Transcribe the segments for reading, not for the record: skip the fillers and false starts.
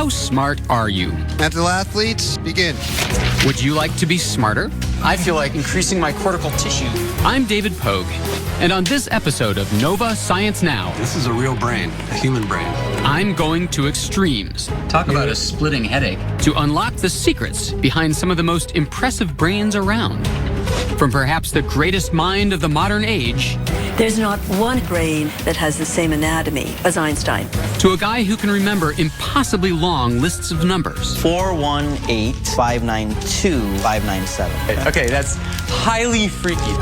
How smart are you? Mental athletes, begin. Would you like to be smarter? I feel like increasing my cortical tissue. I'm David Pogue, and on this episode of Nova Science Now, This is a real brain, a human brain. I'm going to extremes Talk about a splitting headache. to unlock the secrets behind some of the most impressive brains around. From perhaps the greatest mind of the modern age There's not one brain that has the same anatomy as Einstein. to a guy who can remember impossibly long lists of numbers. 418-592-597. Okay, that's highly freaky.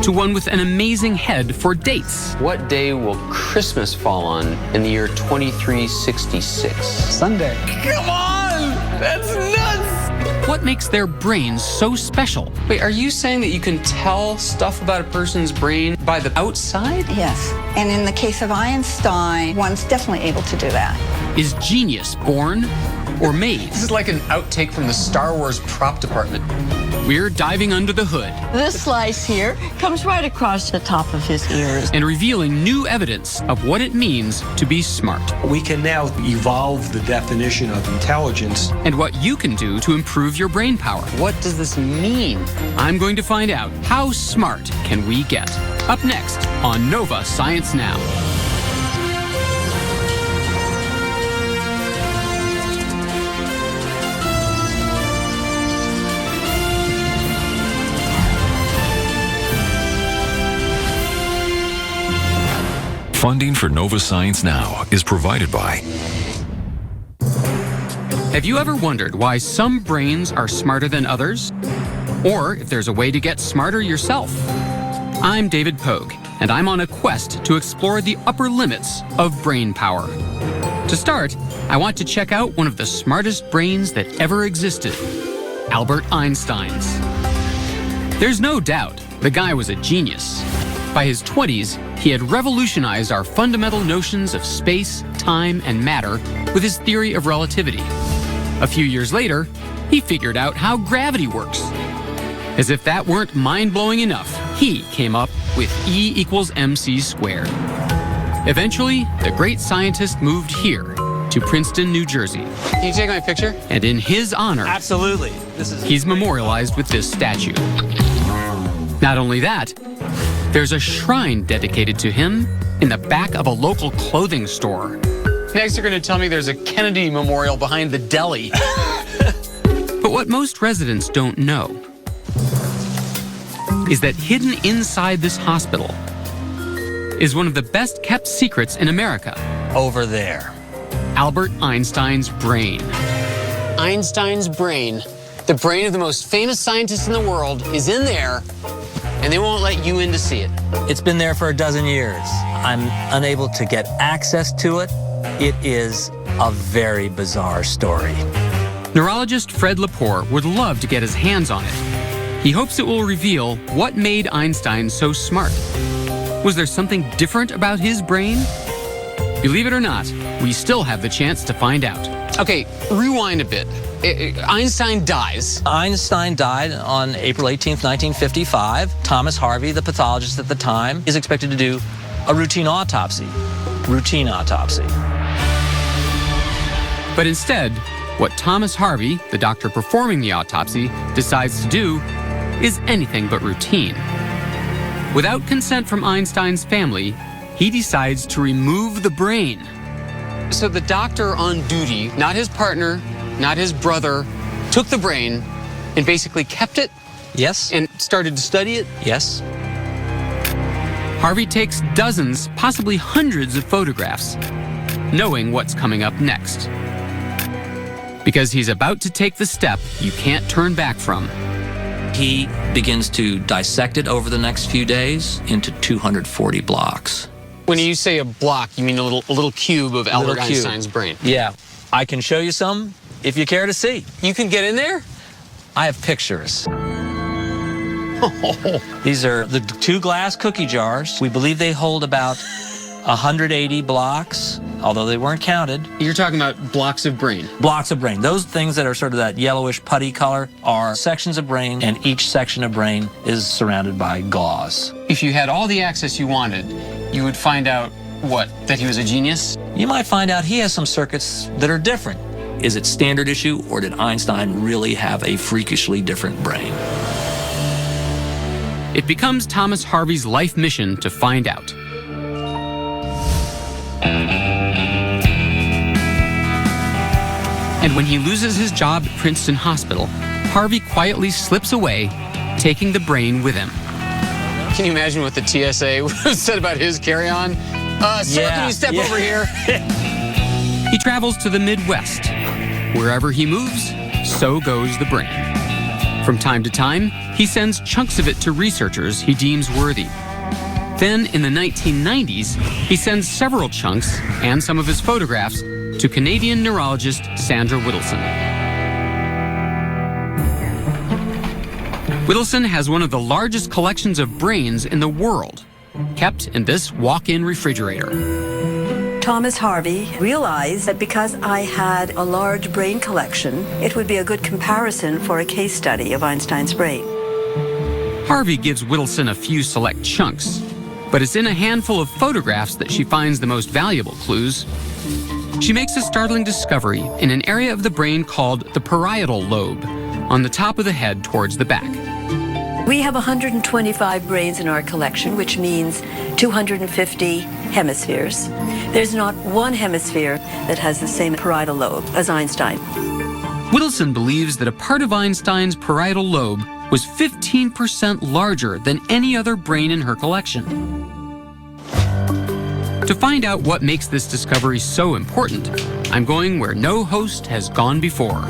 To one with an amazing head for dates. What day will Christmas fall on in the year 2366? Sunday. Come on! That's nuts! What makes their brains so special? Wait, are you saying that you can tell stuff about a person's brain by the outside? Yes, and in the case of Einstein, one's definitely able to do that. Is genius born or made? This is like an outtake from the Star Wars prop department. We're diving under the hood This slice here comes right across the top of his ears. and revealing new evidence of what it means to be smart We can now evolve the definition of intelligence. and what you can do to improve your brain power. What does this mean? I'm going to find out how smart can we get. Up next on Nova Science Now. Funding for Nova Science Now is provided by... Have you ever wondered why some brains are smarter than others? Or if there's a way to get smarter yourself? I'm David Pogue, and I'm on a quest to explore the upper limits of brain power. To start, I want to check out one of the smartest brains that ever existed, Albert Einstein's. There's no doubt the guy was a genius. By his 20s, he had revolutionized our fundamental notions of space, time, and matter with his theory of relativity. A few years later, he figured out how gravity works. As if that weren't mind-blowing enough, he came up with E equals mc squared. Eventually, the great scientist moved here to Princeton, New Jersey. Can you take my picture? And in his honor, Absolutely. he's memorialized with this statue. Not only that, there's a shrine dedicated to him in the back of a local clothing store. Next, you're going to tell me there's a Kennedy Memorial behind the deli. But what most residents don't know is that hidden inside this hospital is one of the best kept secrets in America, Over there. Albert Einstein's brain. Einstein's brain, the brain of the most famous scientist in the world, is in there, and they won't let you in to see it. It's been there for a dozen years. I'm unable to get access to it. It is a very bizarre story. Neurologist Fred Lepore would love to get his hands on it. He hopes it will reveal what made Einstein so smart. Was there something different about his brain? Believe it or not, we still have the chance to find out. Okay, rewind a bit. Einstein dies. Einstein died on April 18th, 1955. Thomas Harvey, the pathologist at the time, is expected to do a routine autopsy. Routine autopsy. But instead, what Thomas Harvey, the doctor performing the autopsy, decides to do is anything but routine. Without consent from Einstein's family, he decides to remove the brain. So the doctor on duty, not his partner, not his brother, took the brain and basically kept it Yes? and started to study it. Yes? Harvey takes dozens, possibly hundreds of photographs, knowing what's coming up next. Because he's about to take the step you can't turn back from. He begins to dissect it over the next few days into 240 blocks. When you say a block, you mean a little cube of Albert Little cube. Einstein's brain. Yeah. I can show you some if you care to see. You can get in there? I have pictures. These are the two glass cookie jars. We believe they hold about 180 blocks, although they weren't counted. You're talking about blocks of brain. Blocks of brain. Those things that are sort of that yellowish putty color are sections of brain, and each section of brain is surrounded by gauze. If you had all the access you wanted, you would find out, what, that he was a genius? You might find out he has some circuits that are different. Is it standard issue, or did Einstein really have a freakishly different brain? It becomes Thomas Harvey's life mission to find out. And when he loses his job at Princeton Hospital, Harvey quietly slips away, taking the brain with him. Can you imagine what the TSA said about his carry-on? Sir, can you step over here? He travels to the Midwest. Wherever he moves, so goes the brain. From time to time, he sends chunks of it to researchers he deems worthy. Then, in the 1990s, he sends several chunks and some of his photographs to Canadian neurologist Sandra Whittleson. Whittleson has one of the largest collections of brains in the world, kept in this walk-in refrigerator. Thomas Harvey realized that because I had a large brain collection, it would be a good comparison for a case study of Einstein's brain. Harvey gives Whittleson a few select chunks, but it's in a handful of photographs that she finds the most valuable clues. She makes a startling discovery in an area of the brain called the parietal lobe, on the top of the head towards the back. We have 125 brains in our collection, which means 250 hemispheres. There's not one hemisphere that has the same parietal lobe as Einstein. Whittleson believes that a part of Einstein's parietal lobe was 15% larger than any other brain in her collection. To find out what makes this discovery so important, I'm going where no host has gone before.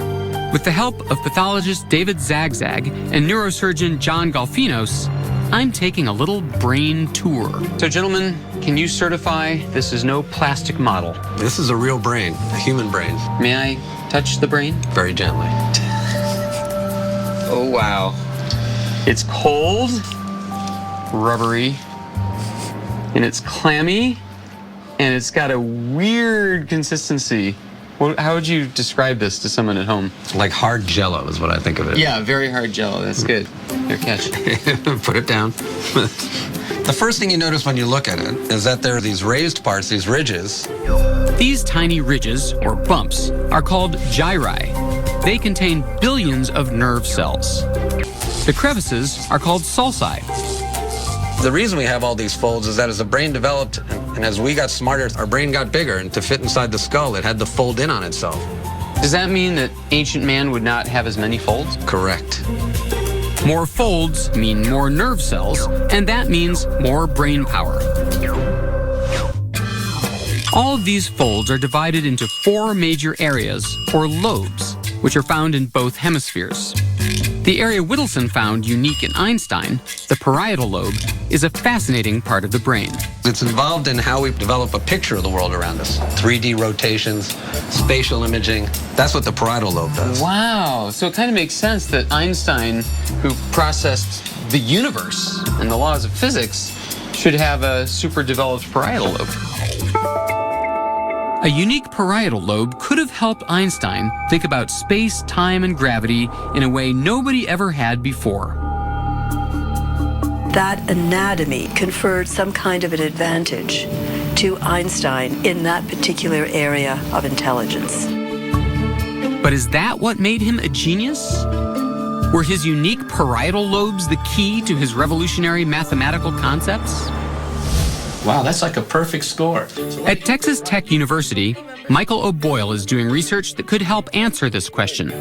With the help of pathologist David Zagzag and neurosurgeon John Golfinos, I'm taking a little brain tour. So, gentlemen, can you certify this is no plastic model? This is a real brain, a human brain. May I touch the brain? Very gently. Oh, wow. It's cold, rubbery, and it's clammy, and it's got a weird consistency. How would you describe this to someone at home? Like hard jello is what I think of it. Yeah, very hard jello. That's good. Here, catch it. Put it down. The first thing you notice when you look at it is that there are these raised parts, these ridges. These tiny ridges, or bumps, are called gyri. They contain billions of nerve cells. The crevices are called sulci. The reason we have all these folds is that as the brain developed and as we got smarter, our brain got bigger, and to fit inside the skull, it had to fold in on itself. Does that mean that ancient man would not have as many folds? Correct. More folds mean more nerve cells, and that means more brain power. All of these folds are divided into 4 major areas, or lobes, which are found in both hemispheres. The area Whittleson found unique in Einstein, the parietal lobe, is a fascinating part of the brain. It's involved in how we develop a picture of the world around us. 3D rotations, spatial imaging. That's what the parietal lobe does. Wow. So it kind of makes sense that Einstein, who processed the universe and the laws of physics, should have a super developed parietal lobe. A unique parietal lobe could have helped Einstein think about space, time, and gravity in a way nobody ever had before. That anatomy conferred some kind of an advantage to Einstein in that particular area of intelligence. But is that what made him a genius? Were his unique parietal lobes the key to his revolutionary mathematical concepts? Wow, that's like a perfect score. At Texas Tech University, Michael O'Boyle is doing research that could help answer this question.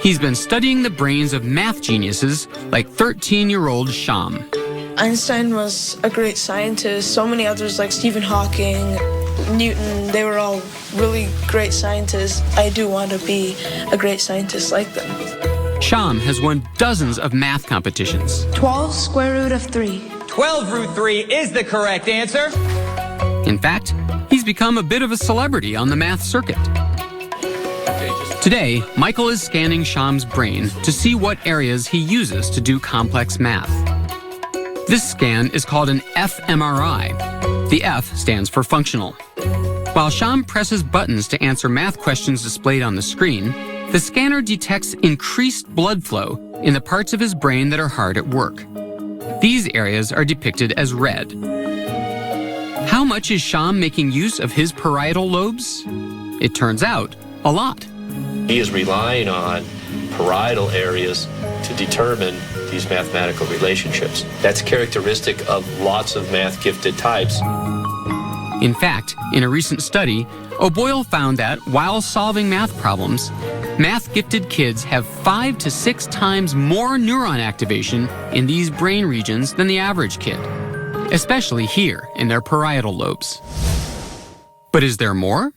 He's been studying the brains of math geniuses like 13-year-old Sham. Einstein was a great scientist. So many others like Stephen Hawking, Newton, they were all really great scientists. I do want to be a great scientist like them. Sham has won dozens of math competitions. 12 square root of 3. 12 root 3 is the correct answer. In fact, he's become a bit of a celebrity on the math circuit. Today, Michael is scanning Sham's brain to see what areas he uses to do complex math. This scan is called an fMRI. The F stands for functional. While Sham presses buttons to answer math questions displayed on the screen, the scanner detects increased blood flow in the parts of his brain that are hard at work. These areas are depicted as red. How much is Sham making use of his parietal lobes? It turns out, a lot. He is relying on parietal areas to determine these mathematical relationships. That's characteristic of lots of math-gifted types. In fact, in a recent study, O'Boyle found that while solving math problems, math-gifted kids have 5 to 6 times more neuron activation in these brain regions than the average kid, especially here in their parietal lobes. But is there more?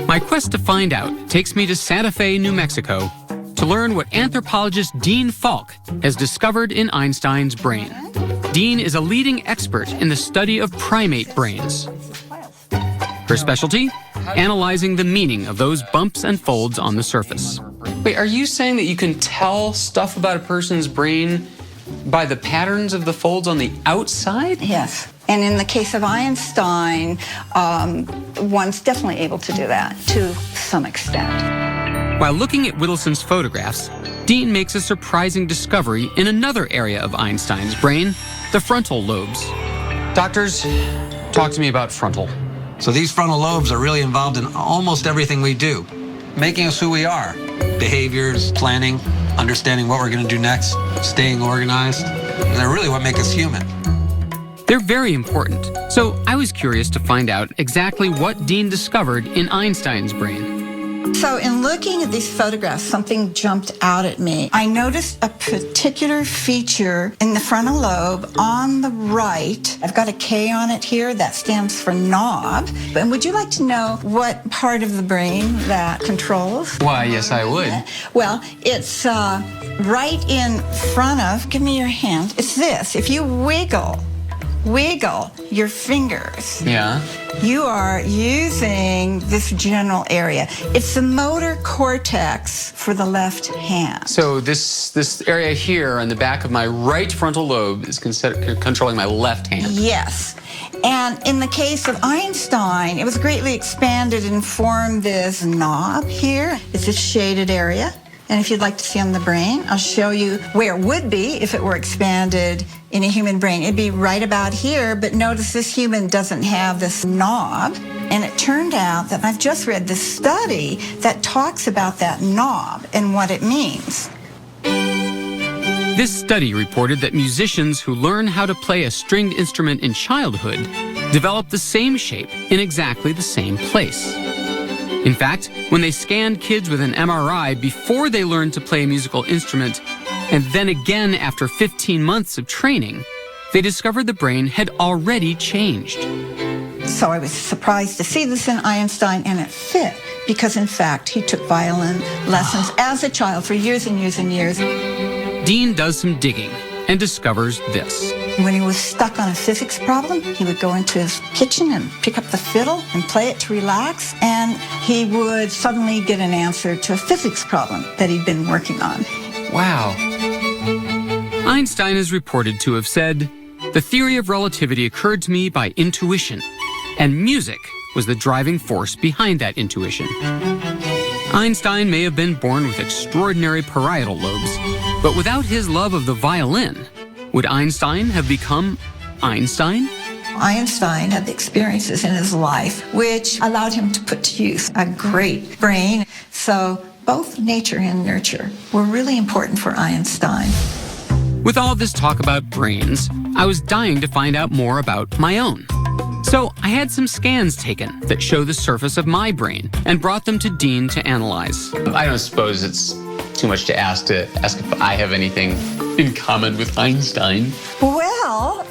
My quest to find out takes me to Santa Fe, New Mexico, to learn what anthropologist Dean Falk has discovered in Einstein's brain. Dean is a leading expert in the study of primate brains. Her specialty? Analyzing the meaning of those bumps and folds on the surface. Wait, are you saying that you can tell stuff about a person's brain by the patterns of the folds on the outside? Yes. And in the case of Einstein, one's definitely able to do that to some extent. While looking at Whittleson's photographs, Dean makes a surprising discovery in another area of Einstein's brain, the frontal lobes. Doctors, talk to me about frontal. So these frontal lobes are really involved in almost everything we do, making us who we are. Behaviors, planning, understanding what we're going to do next, staying organized. And they're really what make us human. They're very important, so I was curious to find out exactly what Dean discovered in Einstein's brain. So in looking at these photographs, something jumped out at me. I noticed a particular feature in the frontal lobe on the right. I've got a K on it here. That stands for knob. And would you like to know what part of the brain that controls? Why, yes, I would. Well, it's right in front of, give me your hand. It's this. If you wiggle your fingers. Yeah. You are using this general area. It's the motor cortex for the left hand. So this area here on the back of my right frontal lobe is controlling my left hand. Yes. And in the case of Einstein, it was greatly expanded and formed this knob here. It's this shaded area. And if you'd like to see on the brain, I'll show you where it would be if it were expanded in a human brain. It'd be right about here, but notice this human doesn't have this knob. And it turned out that I've just read this study that talks about that knob and what it means. This study reported that musicians who learn how to play a stringed instrument in childhood develop the same shape in exactly the same place. In fact, when they scanned kids with an MRI before they learned to play a musical instrument, and then again after 15 months of training, they discovered the brain had already changed. So I was surprised to see this in Einstein, and it fit, because in fact, he took violin lessons as a child for years and years and years. Dean does some digging and discovers this. When he was stuck on a physics problem, he would go into his kitchen and pick up the fiddle and play it to relax, and he would suddenly get an answer to a physics problem that he'd been working on. Wow. Einstein is reported to have said, "The theory of relativity occurred to me by intuition, and music was the driving force behind that intuition." Einstein may have been born with extraordinary parietal lobes, but without his love of the violin, would Einstein have become Einstein? Einstein had the experiences in his life which allowed him to put to use a great brain. So both nature and nurture were really important for Einstein. With all this talk about brains, I was dying to find out more about my own. So I had some scans taken that show the surface of my brain and brought them to Dean to analyze. I don't suppose it's too much to ask if I have anything in common with Einstein. Well,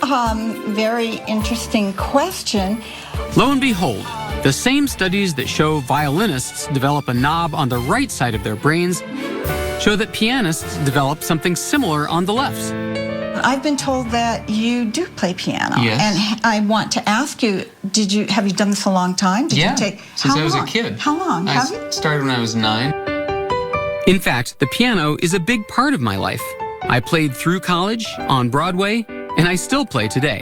very interesting question. Lo and behold, the same studies that show violinists develop a knob on the right side of their brains show that pianists develop something similar on the left. I've been told that you do play piano. Yes. And I want to ask you, have you done this a long time? Yeah, since I was a kid. How long? I started when I was 9. In fact, the piano is a big part of my life. I played through college, on Broadway, and I still play today.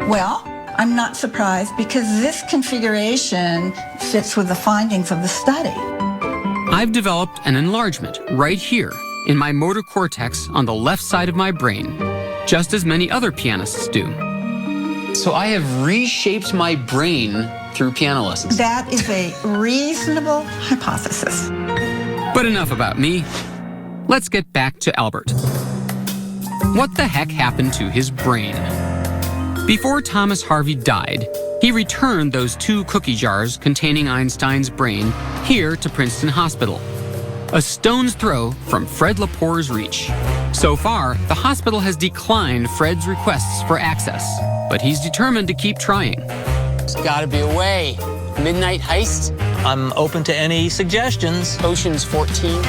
Well, I'm not surprised because this configuration fits with the findings of the study. I've developed an enlargement right here in my motor cortex on the left side of my brain, just as many other pianists do. So I have reshaped my brain through piano lessons. That is a reasonable hypothesis. But enough about me. Let's get back to Albert. What the heck happened to his brain? Before Thomas Harvey died, he returned those 2 cookie jars containing Einstein's brain here to Princeton Hospital, a stone's throw from Fred Lepore's reach. So far, the hospital has declined Fred's requests for access, but he's determined to keep trying. There's gotta be a way. Midnight heist? I'm open to any suggestions. Ocean's 14?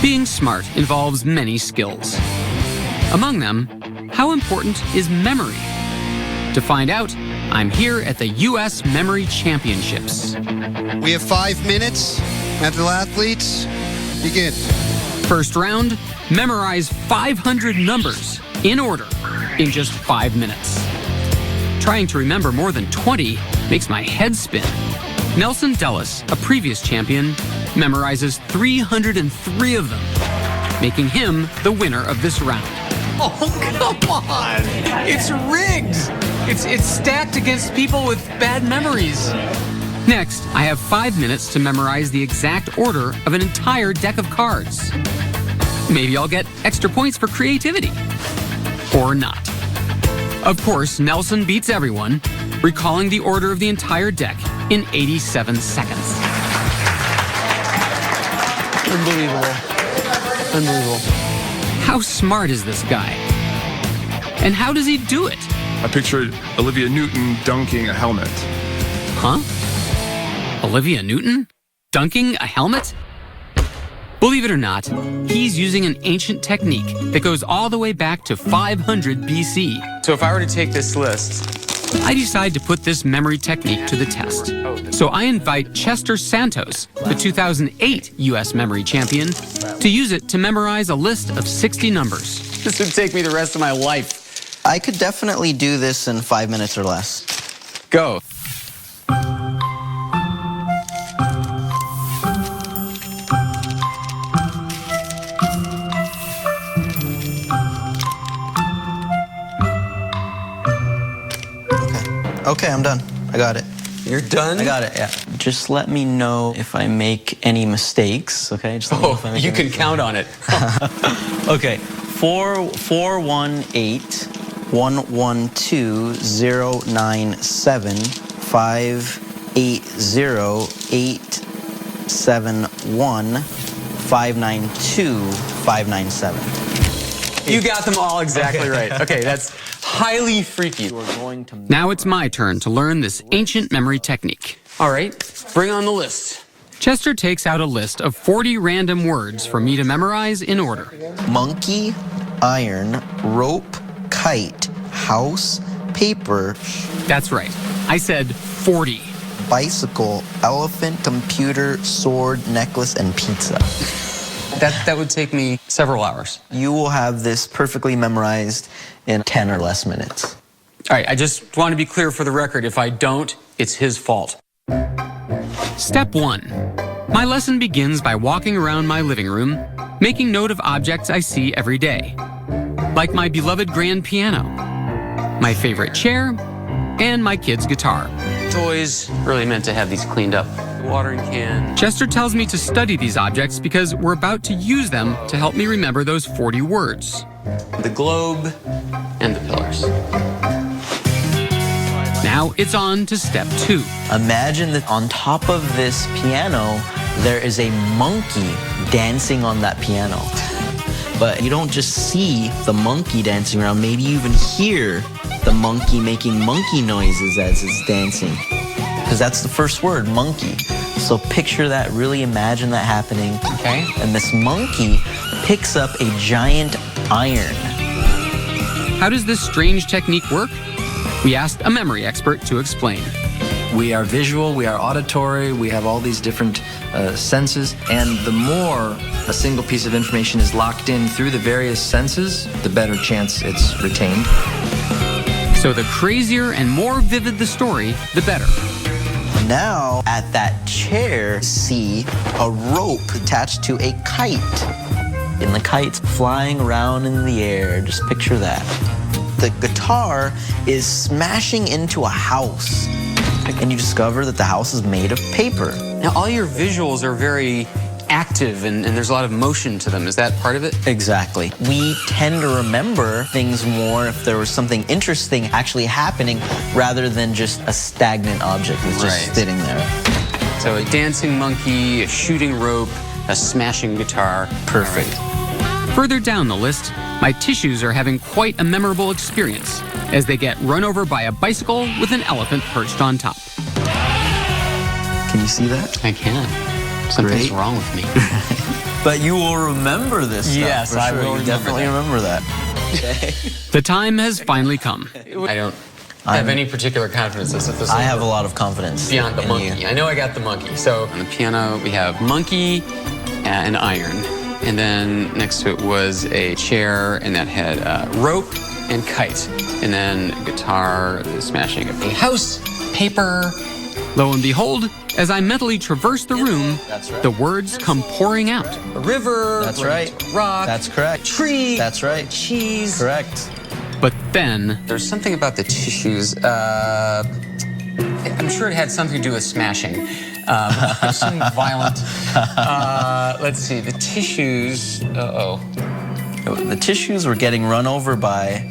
Being smart involves many skills. Among them, how important is memory? To find out, I'm here at the U.S. Memory Championships. We have 5 minutes. Mental athletes, begin. First round, memorize 500 numbers in order in just 5 minutes. Trying to remember more than 20 makes my head spin. Nelson Dellis, a previous champion, memorizes 303 of them, making him the winner of this round. Oh, come on! It's rigged! It's stacked against people with bad memories. Next, I have 5 minutes to memorize the exact order of an entire deck of cards. Maybe I'll get extra points for creativity. Or not. Of course, Nelson beats everyone, recalling the order of the entire deck in 87 seconds. Unbelievable. Unbelievable. How smart is this guy? And how does he do it? I pictured Olivia Newton dunking a helmet. Huh? Olivia Newton? Dunking a helmet? Believe it or not, he's using an ancient technique that goes all the way back to 500 BC. So if I were to take this list, I decide to put this memory technique to the test. So I invite Chester Santos, the 2008 U.S. Memory Champion, to use it to memorize a list of 60 numbers. this would take me the rest of my life. I could definitely do this in 5 minutes or less. Go. Okay, I'm done. I got it. You're done? I got it, yeah. Just let me know if I make any mistakes, okay? Just let me know if I make you any can mistakes. count on it. Okay, 418-110-97580-871-592-597. You got them all exactly right. Okay, that's highly freaky. Now it's my turn to learn this ancient memory technique. All right, bring on the list. Chester takes out a list of 40 random words for me to memorize in order. Monkey, iron, rope, kite, house, paper. That's right. I said 40. Bicycle, elephant, computer, sword, necklace, and pizza. That would take me several hours. You will have this perfectly memorized in 10 or less minutes. All right, I just want to be clear for the record. If I don't, it's his fault. Step 1. My lesson begins by walking around my living room, making note of objects I see every day, like my beloved grand piano, my favorite chair, and my kid's guitar. It's always really meant to have these cleaned up. The watering can. Chester tells me to study these objects because we're about to use them to help me remember those 40 words. The globe and the pillars. Now it's on to step 2. Imagine that on top of this piano, there is a monkey dancing on that piano. But you don't just see the monkey dancing around, maybe you even hear the monkey making monkey noises as it's dancing. Because that's the first word, monkey. So picture that, really imagine that happening. Okay. And this monkey picks up a giant iron. How does this strange technique work? We asked a memory expert to explain. We are visual, we are auditory, we have all these different senses, and the more a single piece of information is locked in through the various senses, the better chance it's retained. So the crazier and more vivid the story, the better. Now, at that chair, see a rope attached to a kite. And the kite's flying around in the air. Just picture that. The guitar is smashing into a house. And you discover that the house is made of paper. Now, all your visuals are very active and there's a lot of motion to them. Is that part of it? Exactly. We tend to remember things more if there was something interesting actually happening rather than just a stagnant object that's just sitting there. So a dancing monkey, a shooting rope, a smashing guitar. Perfect. Further down the list, my tissues are having quite a memorable experience as they get run over by a bicycle with an elephant perched on top. Can you see that? I can. Something's Great. wrong with me. But you will remember this stuff. Yes, for I sure. will You remember definitely that. remember that. Okay. The time has finally come. I don't have any particular confidence as if this I have a lot of confidence. beyond the in monkey. you. I know I got the monkey. So on the piano, we have monkey and iron. And then next to it was a chair, and that had rope and kite. And then guitar, smashing a house, paper. Lo and behold, as I mentally traverse the room, the words come pouring out. A river. That's right. Rock. That's correct. Tree. That's right. Cheese. Correct. But then, There's something about the tissues. I'm sure it had something to do with smashing. Something violent. Let's see. The tissues. The tissues were getting run over by...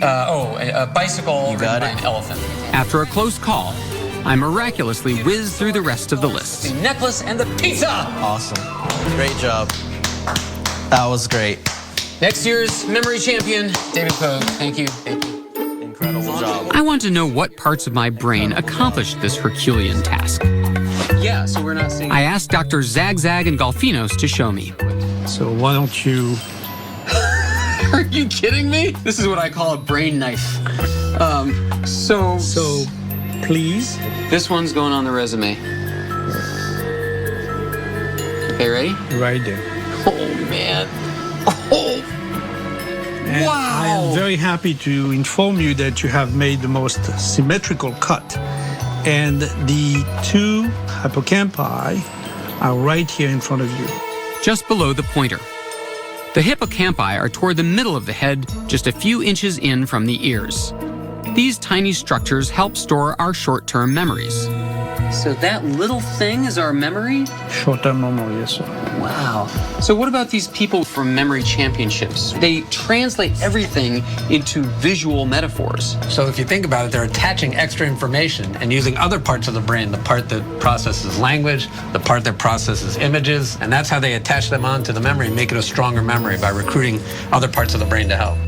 a bicycle You got ridden by it. an elephant. after a close call, I miraculously whizzed through the rest of the list. The necklace and the pizza. Awesome. Great job. That was great. Next year's memory champion, David Pogue. Thank you. Thank you. Incredible job. I want to know what parts of my brain accomplished this Herculean task. Yeah, so we're not seeing. I asked Dr. Zagzag and Golfinos to show me. So why don't you... Are you kidding me? This is what I call a brain knife. So Please. this one's going on the resume. Okay, ready? Right there. Oh man. Oh. And Wow. I am very happy to inform you that you have made the most symmetrical cut. And the two hippocampi are right here in front of you. Just below the pointer. The hippocampi are toward the middle of the head, just a few inches in from the ears. These tiny structures help store our short-term memories. So that little thing is our memory? Short-term memory, yes, sir. Wow. So what about these people from memory championships? They translate everything into visual metaphors. So if you think about it, they're attaching extra information and using other parts of the brain, the part that processes language, the part that processes images, and that's how they attach them onto the memory and make it a stronger memory by recruiting other parts of the brain to help.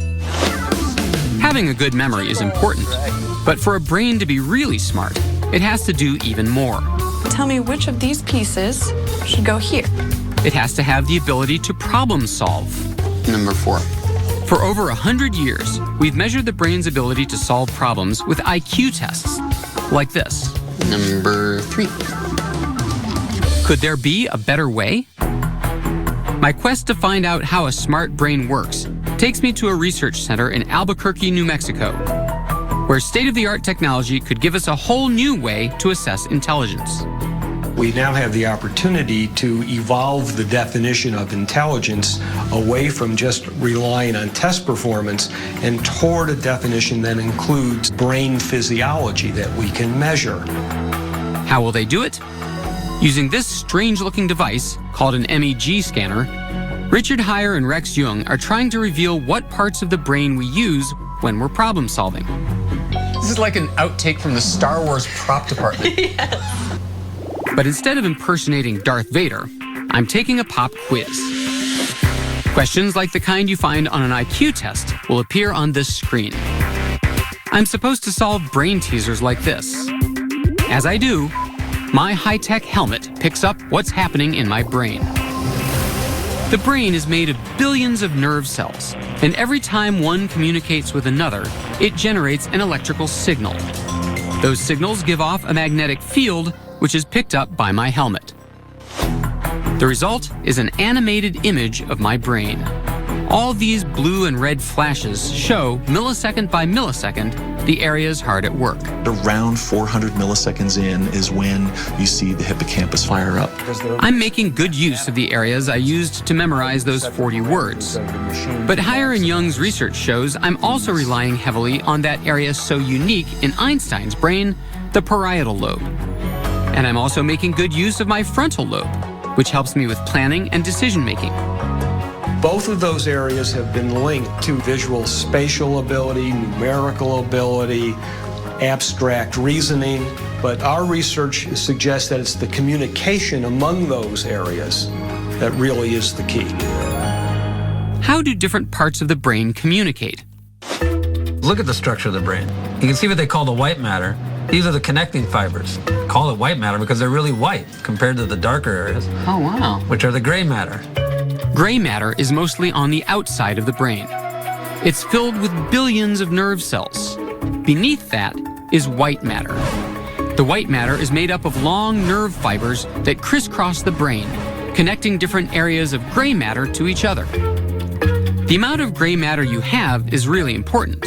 Having a good memory is important, but for a brain to be really smart, it has to do even more. Tell me which of these pieces should go here. It has to have the ability to problem solve. Number 4. For over 100 years, we've measured the brain's ability to solve problems with IQ tests, like this. Number 3. Could there be a better way? My quest to find out how a smart brain works takes me to a research center in Albuquerque, New Mexico, where state-of-the-art technology could give us a whole new way to assess intelligence. We now have the opportunity to evolve the definition of intelligence away from just relying on test performance and toward a definition that includes brain physiology that we can measure. How will they do it? Using this strange-looking device, called an MEG scanner, Richard Heyer and Rex Jung are trying to reveal what parts of the brain we use when we're problem-solving. This is like an outtake from the Star Wars prop department. But instead of impersonating Darth Vader, I'm taking a pop quiz. Questions like the kind you find on an IQ test will appear on this screen. I'm supposed to solve brain teasers like this. As I do, my high-tech helmet picks up what's happening in my brain. The brain is made of billions of nerve cells, and every time one communicates with another, it generates an electrical signal. Those signals give off a magnetic field, which is picked up by my helmet. The result is an animated image of my brain. All these blue and red flashes show, millisecond by millisecond, the areas hard at work. Around 400 milliseconds in is when you see the hippocampus fire up. I'm making good use of the areas I used to memorize those 40 words. But Heyer and Young's research shows I'm also relying heavily on that area so unique in Einstein's brain, the parietal lobe. And I'm also making good use of my frontal lobe, which helps me with planning and decision making. Both of those areas have been linked to visual spatial ability, numerical ability, abstract reasoning, but our research suggests that it's the communication among those areas that really is the key. How do different parts of the brain communicate? Look at the structure of the brain. You can see what they call the white matter. These are the connecting fibers. Call it white matter because they're really white compared to the darker areas. Oh, wow. Which are the gray matter. Gray matter is mostly on the outside of the brain. It's filled with billions of nerve cells. Beneath that is white matter. The white matter is made up of long nerve fibers that crisscross the brain, connecting different areas of gray matter to each other. The amount of gray matter you have is really important,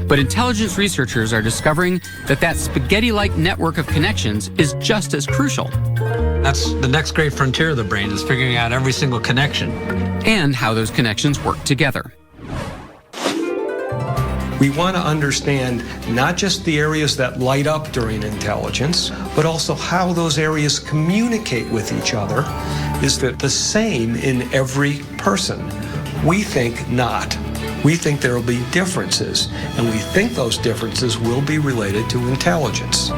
but intelligence researchers are discovering that that spaghetti-like network of connections is just as crucial. That's the next great frontier of the brain, is figuring out every single connection. And how those connections work together. We want to understand not just the areas that light up during intelligence, but also how those areas communicate with each other. Is that the same in every person? We think not. We think there will be differences, and we think those differences will be related to intelligence.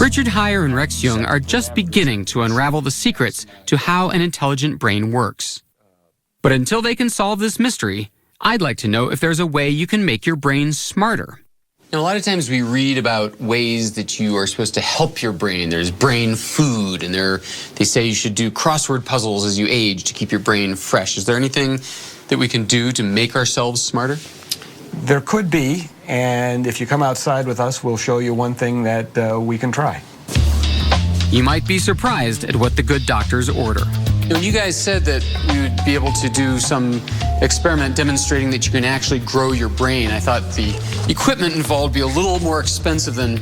Richard Heyer and Rex Jung are just beginning to unravel the secrets to how an intelligent brain works. But until they can solve this mystery, I'd like to know if there's a way you can make your brain smarter. Now, a lot of times we read about ways that you are supposed to help your brain. There's brain food, and they say you should do crossword puzzles as you age to keep your brain fresh. Is there anything that we can do to make ourselves smarter? There could be, and if you come outside with us, we'll show you one thing that we can try. You might be surprised at what the good doctors order. When you guys said that you would be able to do some experiment demonstrating that you can actually grow your brain, I thought the equipment involved would be a little more expensive than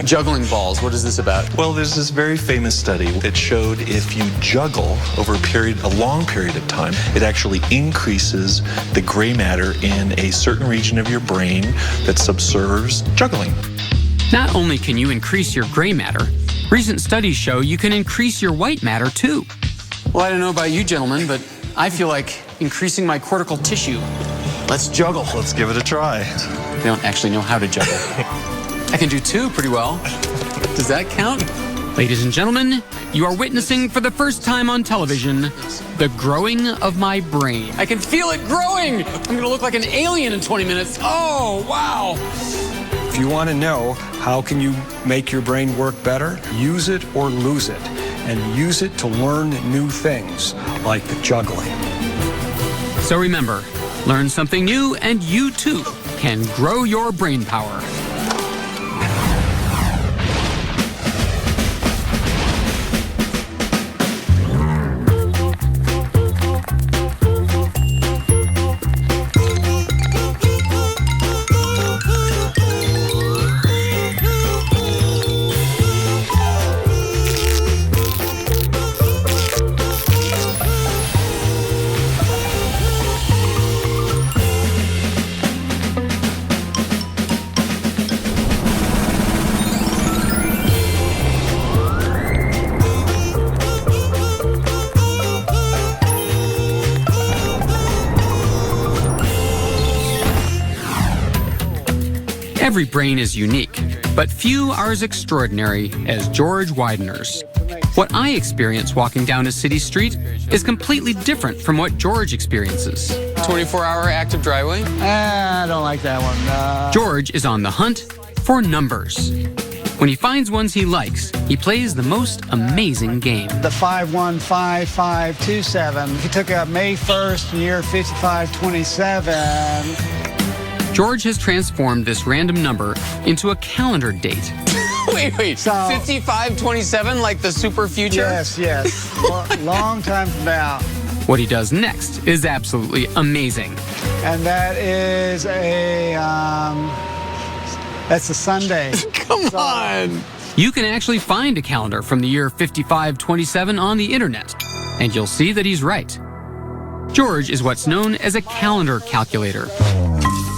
juggling balls. What is this about? Well, there's this very famous study that showed if you juggle over a long period of time, it actually increases the gray matter in a certain region of your brain that subserves juggling. Not only can you increase your gray matter, recent studies show you can increase your white matter too. Well, I don't know about you gentlemen, but I feel like increasing my cortical tissue. Let's juggle. Let's give it a try. I don't actually know how to juggle. I can do two pretty well. Does that count? Ladies and gentlemen, you are witnessing for the first time on television the growing of my brain. I can feel it growing. I'm going to look like an alien in 20 minutes. Oh, wow. If you want to know how can you make your brain work better, use it or lose it. And use it to learn new things, like juggling. So remember, learn something new and you too can grow your brain power. Every brain is unique, but few are as extraordinary as George Widener's. What I experience walking down a city street is completely different from what George experiences. 24-hour active driveway? I don't like that one. George is on the hunt for numbers. When he finds ones he likes, he plays the most amazing game. The 515527. He took out May 1st, year 5527. George has transformed this random number into a calendar date. Wait. So, 5527, like the super future? Yes. Long time from now. What he does next is absolutely amazing. And that is that's a Sunday. Come on. You can actually find a calendar from the year 5527 on the internet, and you'll see that he's right. George is what's known as a calendar calculator.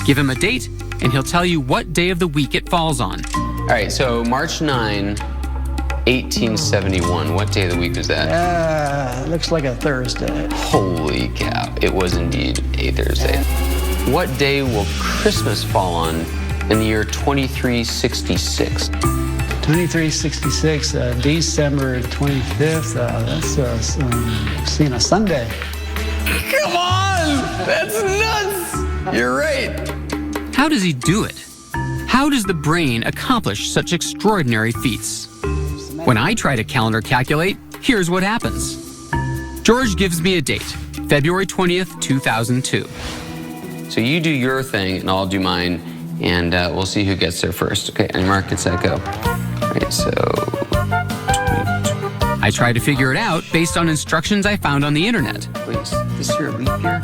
Give him a date, and he'll tell you what day of the week it falls on. All right, so March 9, 1871. What day of the week was that? Looks like a Thursday. Holy cow, it was indeed a Thursday. What day will Christmas fall on in the year 2366? 2366, December 25th. That's seeing a Sunday. Come on! That's nuts! You're right. How does he do it? How does the brain accomplish such extraordinary feats? When I try to calendar calculate, here's what happens. George gives me a date, February 20th, 2002. So you do your thing, and I'll do mine, and we'll see who gets there first. Okay, and Mark, get set, go. All right, so... I try to figure it out based on instructions I found on the internet. Wait, is this your leap year?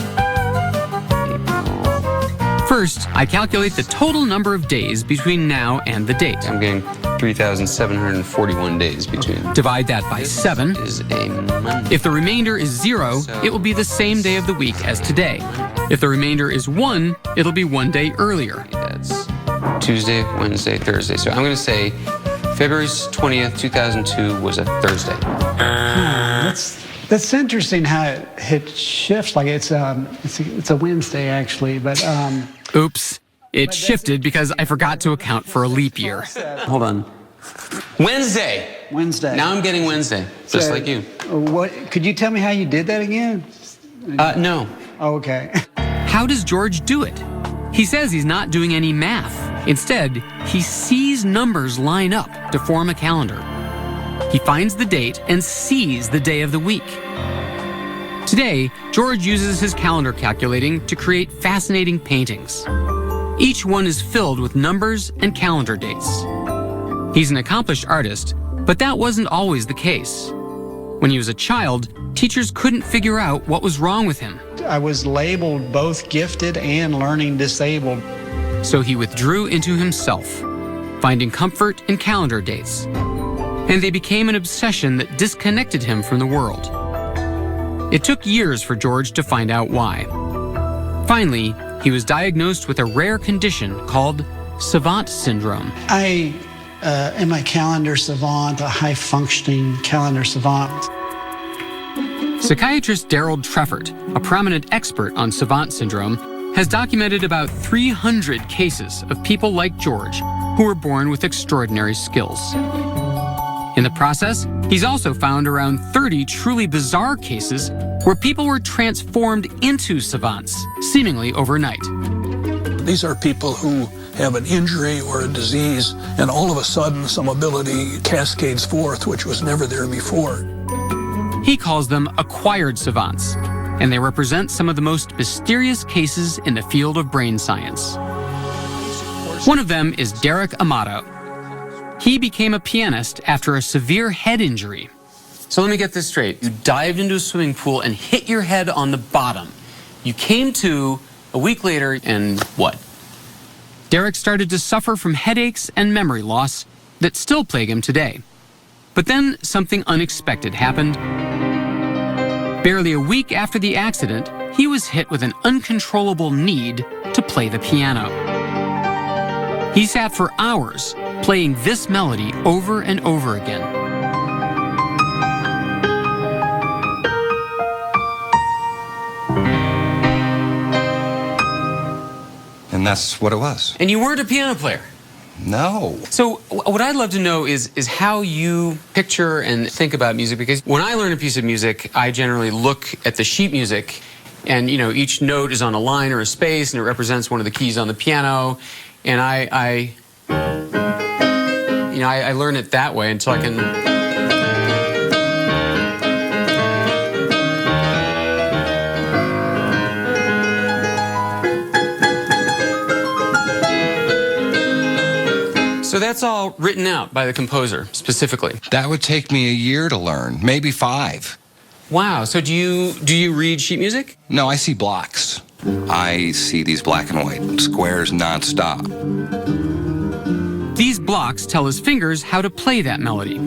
First, I calculate the total number of days between now and the date. I'm getting 3,741 days between. Divide that by 7. Is a Monday. If the remainder is 0, it will be the same day of the week as today. If the remainder is 1, it'll be 1 day earlier. That's Tuesday, Wednesday, Thursday. So I'm going to say February 20th, 2002 was a Thursday. That's interesting how it shifts. Like it's a Wednesday actually, but Oops. It shifted because I forgot to account for a leap year. Hold on. Wednesday. Now I'm getting Wednesday, just So, like you. What? Could you tell me how you did that again? No. Oh, okay. How does George do it? He says he's not doing any math. Instead, he sees numbers line up to form a calendar. He finds the date and sees the day of the week. Today, George uses his calendar calculating to create fascinating paintings. Each one is filled with numbers and calendar dates. He's an accomplished artist, but that wasn't always the case. When he was a child, teachers couldn't figure out what was wrong with him. I was labeled both gifted and learning disabled. So he withdrew into himself, finding comfort in calendar dates. And they became an obsession that disconnected him from the world. It took years for George to find out why. Finally, he was diagnosed with a rare condition called savant syndrome. I am a calendar savant, a high-functioning calendar savant. Psychiatrist Daryl Treffert, a prominent expert on savant syndrome, has documented about 300 cases of people like George who were born with extraordinary skills. In the process, he's also found around 30 truly bizarre cases where people were transformed into savants, seemingly overnight. These are people who have an injury or a disease, and all of a sudden some ability cascades forth which was never there before. He calls them acquired savants, and they represent some of the most mysterious cases in the field of brain science. One of them is Derek Amato. He became a pianist after a severe head injury. So let me get this straight. You dived into a swimming pool and hit your head on the bottom. You came to a week later and what? Derek started to suffer from headaches and memory loss that still plague him today. But then something unexpected happened. Barely a week after the accident, he was hit with an uncontrollable need to play the piano. He sat for hours playing this melody over and over again. And that's what it was. And you weren't a piano player? No. So what I'd love to know is how you picture and think about music, because when I learn a piece of music, I generally look at the sheet music, and each note is on a line or a space, and it represents one of the keys on the piano, and I I learn it that way until I can. So that's all written out by the composer, specifically. That would take me a year to learn, maybe 5. Wow, so do you read sheet music? No, I see blocks. I see these black and white squares nonstop. These blocks tell his fingers how to play that melody.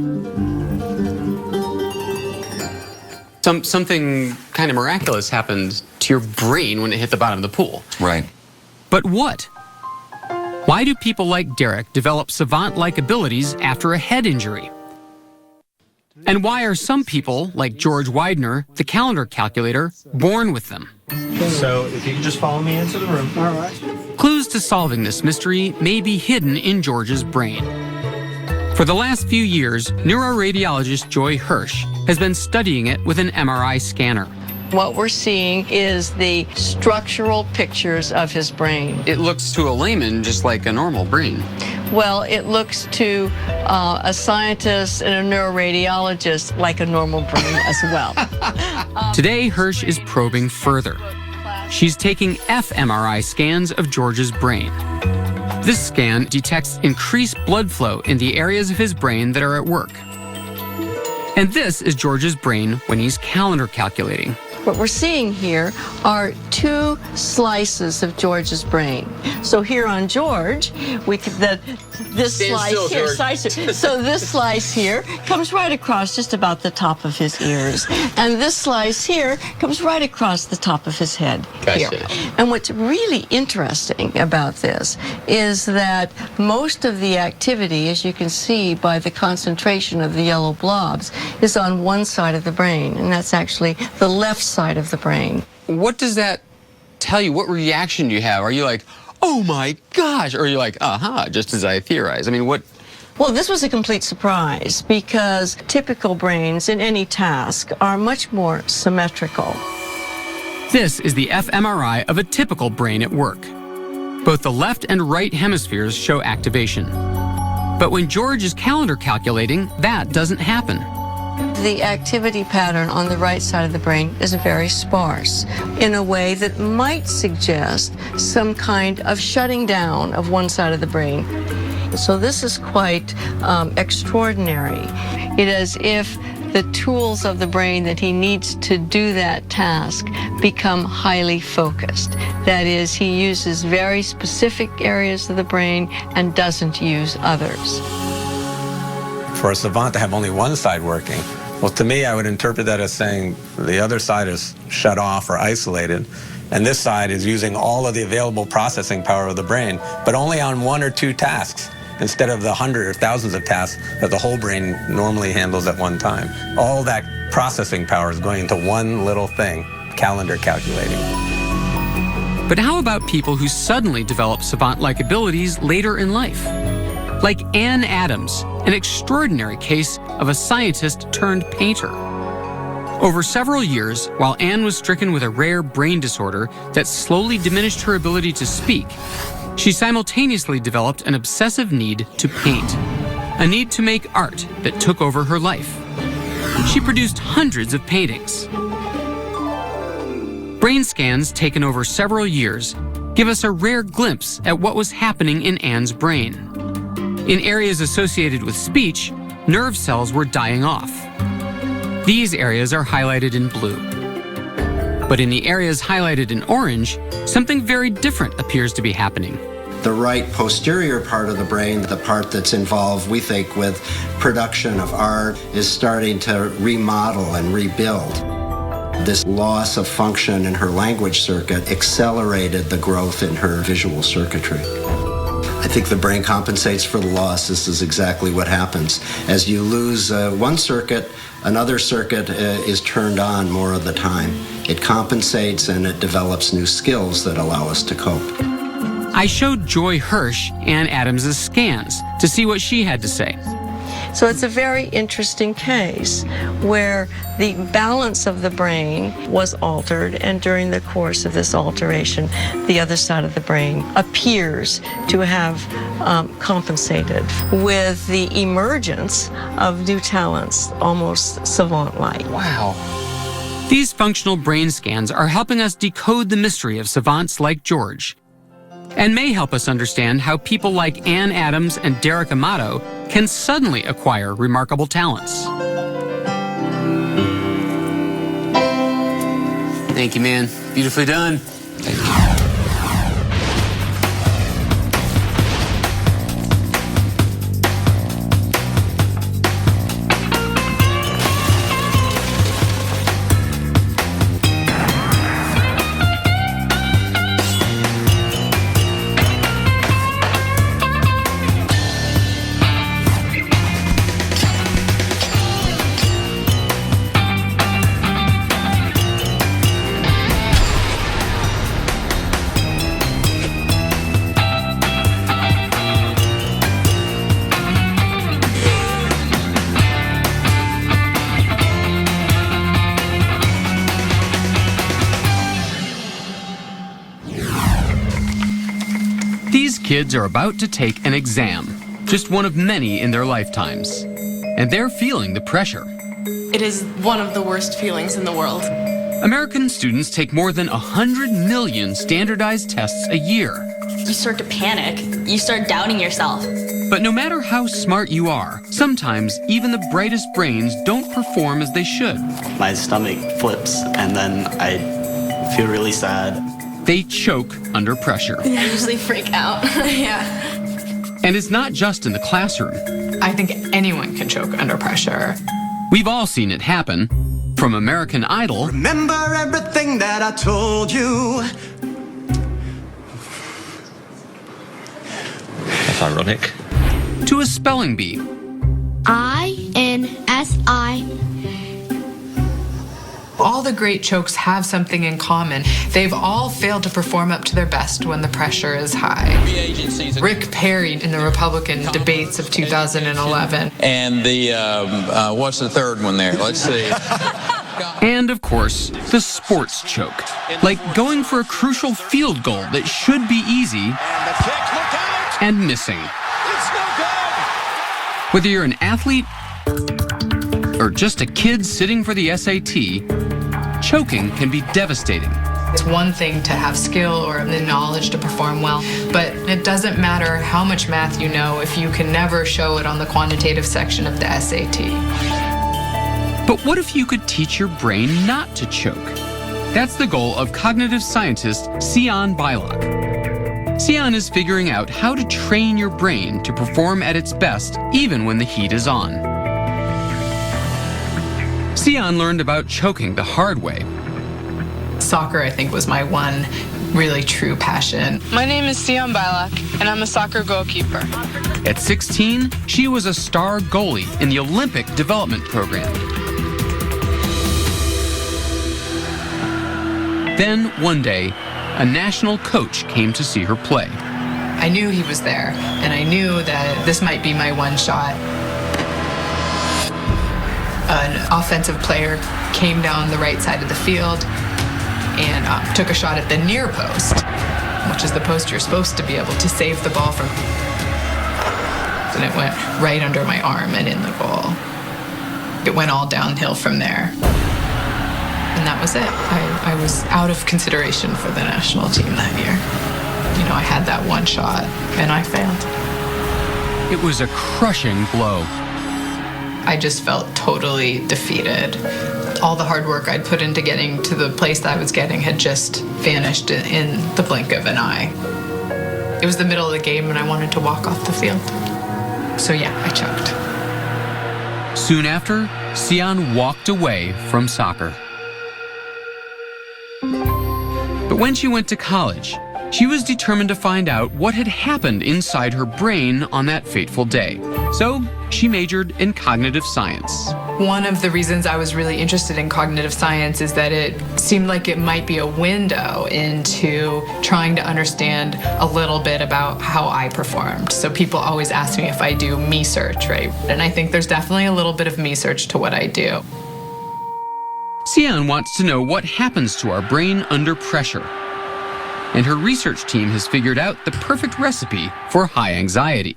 Something kind of miraculous happened to your brain when it hit the bottom of the pool. Right. But what? Why do people like Derek develop savant-like abilities after a head injury? And why are some people, like George Widener, the calendar calculator, born with them? So if you could just follow me into the room. All right. Clues to solving this mystery may be hidden in George's brain. For the last few years, neuroradiologist Joy Hirsch has been studying it with an MRI scanner. What we're seeing is the structural pictures of his brain. It looks to a layman just like a normal brain. Well, it looks to a scientist and a neuroradiologist like a normal brain as well. Today, Hirsch is probing further. She's taking fMRI scans of George's brain. This scan detects increased blood flow in the areas of his brain that are at work. And this is George's brain when he's calendar calculating. What we're seeing here are 2 slices of George's brain. So here on George, this slice here, so this slice here comes right across just about the top of his ears, and this slice here comes right across the top of his head. Gotcha. Here. And what's really interesting about this is that most of the activity, as you can see by the concentration of the yellow blobs, is on one side of the brain, and that's actually the left side of the brain. What does that tell you? What reaction do you have? Are you like, oh my gosh? Or are you like, aha, just as I theorized? I mean, what? Well, this was a complete surprise because typical brains in any task are much more symmetrical. This is the fMRI of a typical brain at work. Both the left and right hemispheres show activation. But when George is calendar calculating, that doesn't happen. The activity pattern on the right side of the brain is very sparse in a way that might suggest some kind of shutting down of one side of the brain. So this is quite extraordinary. It is as if the tools of the brain that he needs to do that task become highly focused. That is, he uses very specific areas of the brain and doesn't use others. For a savant to have only one side working, well, to me, I would interpret that as saying the other side is shut off or isolated, and this side is using all of the available processing power of the brain, but only on 1 or 2 tasks, instead of the 100 or thousands of tasks that the whole brain normally handles at one time. All that processing power is going into one little thing, calendar calculating. But how about people who suddenly develop savant-like abilities later in life? Like Anne Adams, an extraordinary case of a scientist turned painter. Over several years, while Anne was stricken with a rare brain disorder that slowly diminished her ability to speak, she simultaneously developed an obsessive need to paint, a need to make art that took over her life. She produced hundreds of paintings. Brain scans taken over several years give us a rare glimpse at what was happening in Anne's brain. In areas associated with speech, nerve cells were dying off. These areas are highlighted in blue. But in the areas highlighted in orange, something very different appears to be happening. The right posterior part of the brain, the part that's involved, we think, with production of art, is starting to remodel and rebuild. This loss of function in her language circuit accelerated the growth in her visual circuitry. I think the brain compensates for the loss. This is exactly what happens. As you lose one circuit, another circuit is turned on more of the time. It compensates and it develops new skills that allow us to cope. I showed Joy Hirsch Anne Adams' scans to see what she had to say. So it's a very interesting case where the balance of the brain was altered, and during the course of this alteration, the other side of the brain appears to have compensated with the emergence of new talents, almost savant-like. Wow. These functional brain scans are helping us decode the mystery of savants like George, and may help us understand how people like Ann Adams and Derek Amato can suddenly acquire remarkable talents. Thank you, man. Beautifully done. Thank you. These kids are about to take an exam, just one of many in their lifetimes, and they're feeling the pressure. It is one of the worst feelings in the world. American students take more than 100 million standardized tests a year. You start to panic. You start doubting yourself. But no matter how smart you are, sometimes even the brightest brains don't perform as they should. My stomach flips, and then I feel really sad. They choke under pressure. I usually freak out. Yeah. And it's not just in the classroom. I think anyone can choke under pressure. We've all seen it happen. From American Idol. Remember everything that I told you. That's ironic. To a spelling bee. I-N-S-I. All the great chokes have something in common. They've all failed to perform up to their best when the pressure is high. Rick Perry in the Republican debates of 2011. And the, what's the third one there? Let's see. And of course, the sports choke. Like going for a crucial field goal that should be easy and missing. Whether you're an athlete or just a kid sitting for the SAT, choking can be devastating. It's one thing to have skill or the knowledge to perform well, but it doesn't matter how much math you know if you can never show it on the quantitative section of the SAT. But what if you could teach your brain not to choke? That's the goal of cognitive scientist Sion Beilock. Sion is figuring out how to train your brain to perform at its best even when the heat is on. Sion learned about choking the hard way. Soccer, I think, was my one really true passion. My name is Sion Beilock, and I'm a soccer goalkeeper. At 16, she was a star goalie in the Olympic Development Program. Then, one day, a national coach came to see her play. I knew he was there, and I knew that this might be my one shot. An offensive player came down the right side of the field and took a shot at the near post, which is the post you're supposed to be able to save the ball from. And it went right under my arm and in the goal. It went all downhill from there. And that was it. I was out of consideration for the national team that year. You know, I had that one shot, and I failed. It was a crushing blow. I just felt totally defeated. All the hard work I'd put into getting to the place that I was getting had just vanished in the blink of an eye. It was the middle of the game, and I wanted to walk off the field. So yeah, I choked. Soon after, Sion walked away from soccer. But when she went to college, She was determined to find out what had happened inside her brain on that fateful day. So she majored in cognitive science. One of the reasons I was really interested in cognitive science is that it seemed like it might be a window into trying to understand a little bit about how I performed. So people always ask me if I do me-search, right? And I think there's definitely a little bit of me-search to what I do. Xian wants to know what happens to our brain under pressure. And her research team has figured out the perfect recipe for high anxiety.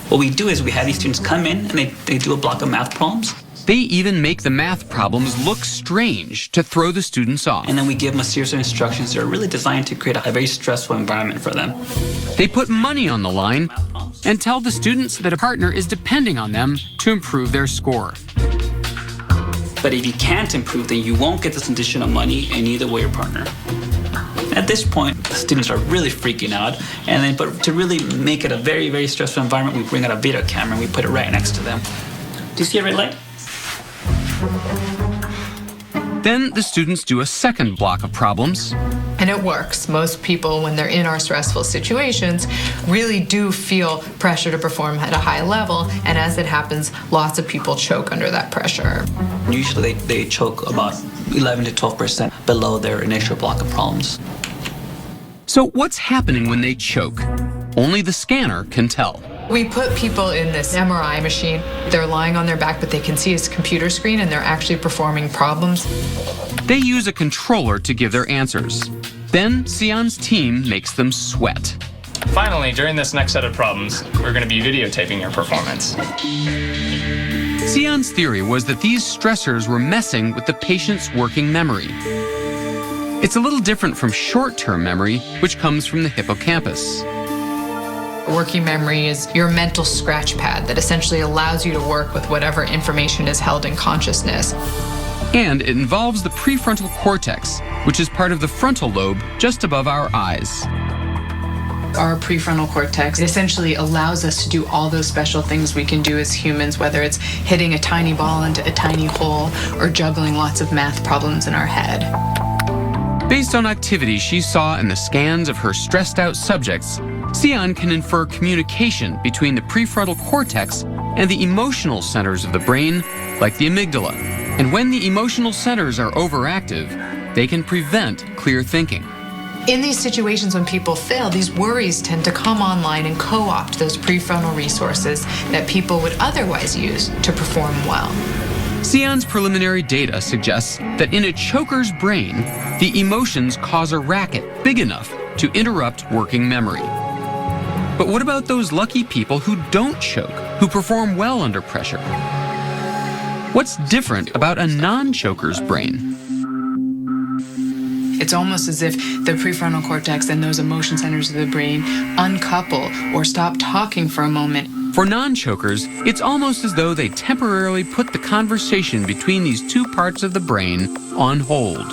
What we do is we have these students come in and they do a block of math problems. They even make the math problems look strange to throw the students off. And then we give them a series of instructions that are really designed to create a very stressful environment for them. They put money on the line and tell the students that a partner is depending on them to improve their score. But if you can't improve, then you won't get this additional money, and neither will your partner. At this point, the students are really freaking out, and then, but to really make it a very, very stressful environment, we bring out a video camera and we put it right next to them. Do you see a red light? Then the students do a second block of problems. And it works. Most people, when they're in our stressful situations, really do feel pressure to perform at a high level. And as it happens, lots of people choke under that pressure. Usually they choke about 11 to 12% below their initial block of problems. So what's happening when they choke? Only the scanner can tell. We put people in this MRI machine. They're lying on their back, but they can see his computer screen and they're actually performing problems. They use a controller to give their answers. Then Xian's team makes them sweat. Finally, during this next set of problems, we're going to be videotaping your performance. Xian's theory was that these stressors were messing with the patient's working memory. It's a little different from short-term memory, which comes from the hippocampus. Working memory is your mental scratch pad that essentially allows you to work with whatever information is held in consciousness. And it involves the prefrontal cortex, which is part of the frontal lobe just above our eyes. Our prefrontal cortex essentially allows us to do all those special things we can do as humans, whether it's hitting a tiny ball into a tiny hole or juggling lots of math problems in our head. Based on activity she saw in the scans of her stressed out subjects, Xian can infer communication between the prefrontal cortex and the emotional centers of the brain, like the amygdala. And when the emotional centers are overactive, they can prevent clear thinking. In these situations when people fail, these worries tend to come online and co-opt those prefrontal resources that people would otherwise use to perform well. Xian's preliminary data suggests that in a choker's brain, the emotions cause a racket big enough to interrupt working memory. But what about those lucky people who don't choke, who perform well under pressure? What's different about a non-choker's brain? It's almost as if the prefrontal cortex and those emotion centers of the brain uncouple or stop talking for a moment. For non-chokers, it's almost as though they temporarily put the conversation between these two parts of the brain on hold.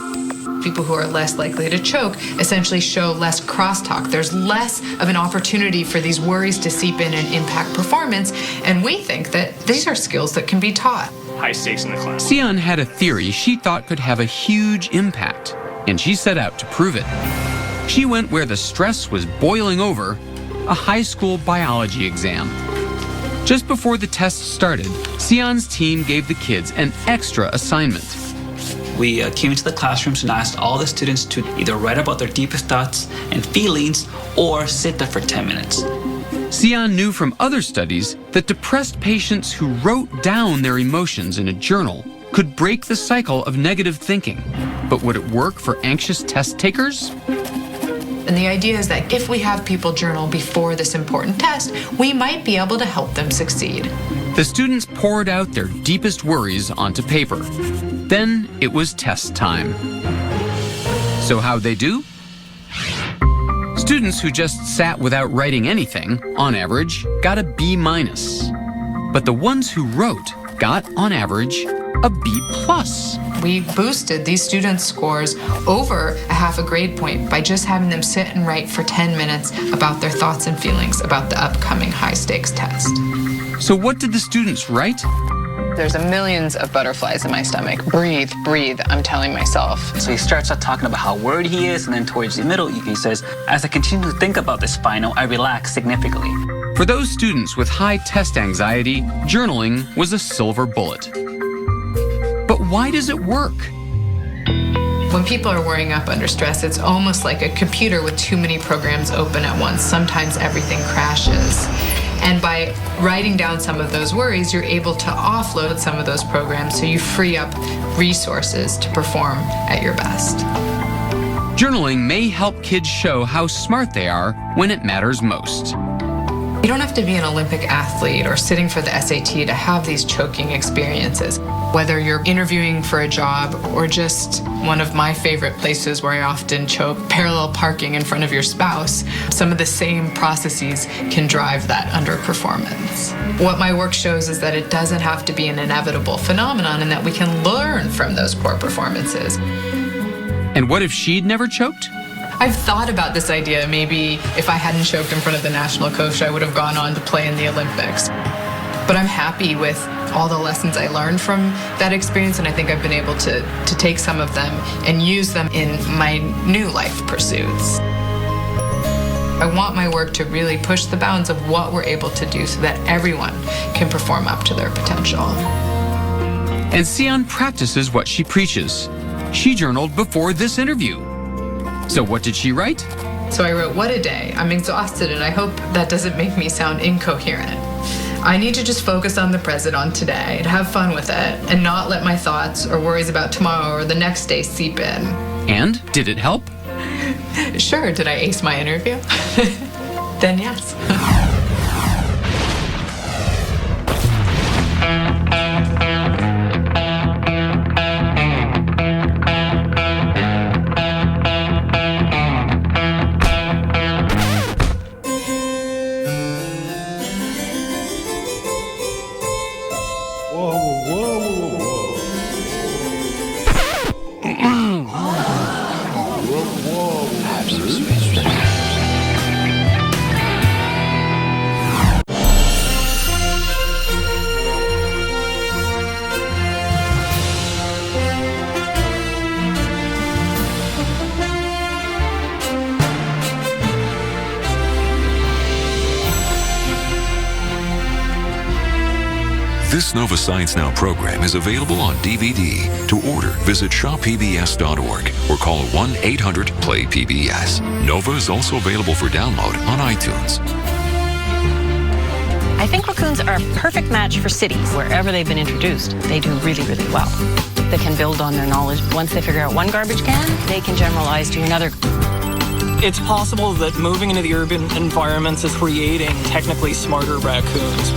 People who are less likely to choke essentially show less crosstalk. There's less of an opportunity for these worries to seep in and impact performance, and we think that these are skills that can be taught. High stakes in the class. Xian had a theory she thought could have a huge impact, and she set out to prove it. She went where the stress was boiling over, a high school biology exam. Just before the test started, Xian's team gave the kids an extra assignment. We came into the classrooms and asked all the students to either write about their deepest thoughts and feelings or sit there for 10 minutes. Xian knew from other studies that depressed patients who wrote down their emotions in a journal could break the cycle of negative thinking. But would it work for anxious test takers? And the idea is that if we have people journal before this important test, we might be able to help them succeed. The students poured out their deepest worries onto paper. Then it was test time. So how'd they do? Students who just sat without writing anything, on average, got a B-. But the ones who wrote got, on average, a B+. We boosted these students' scores over a half a grade point by just having them sit and write for 10 minutes about their thoughts and feelings about the upcoming high-stakes test. So what did the students write? There's millions of butterflies in my stomach. Breathe, breathe, I'm telling myself. So he starts out talking about how worried he is, and then towards the middle, he says, as I continue to think about this final, I relax significantly. For those students with high test anxiety, journaling was a silver bullet. But why does it work? When people are worrying up under stress, it's almost like a computer with too many programs open at once. Sometimes everything crashes. And by writing down some of those worries, you're able to offload some of those programs so you free up resources to perform at your best. Journaling may help kids show how smart they are when it matters most. You don't have to be an Olympic athlete or sitting for the SAT to have these choking experiences. Whether you're interviewing for a job or just one of my favorite places where I often choke, parallel parking in front of your spouse, some of the same processes can drive that underperformance. What my work shows is that it doesn't have to be an inevitable phenomenon and that we can learn from those poor performances. And what if she'd never choked? I've thought about this idea. Maybe if I hadn't choked in front of the national coach, I would have gone on to play in the Olympics. But I'm happy with all the lessons I learned from that experience, and I think I've been able to take some of them and use them in my new life pursuits. I want my work to really push the bounds of what we're able to do so that everyone can perform up to their potential. And Sion practices what she preaches. She journaled before this interview. So what did she write? So I wrote, "What a day. I'm exhausted, and I hope that doesn't make me sound incoherent. I need to just focus on the present, on today, and have fun with it, and not let my thoughts or worries about tomorrow or the next day seep in." And did it help? Sure. Did I ace my interview? Then yes. This Nova Science Now program is available on DVD. To order, visit shoppbs.org or call 1-800-PLAY-PBS. Nova is also available for download on iTunes. I think raccoons are a perfect match for cities. Wherever they've been introduced, they do really, really well. They can build on their knowledge. Once they figure out one garbage can, they can generalize to another. It's possible that moving into the urban environments is creating technically smarter raccoons.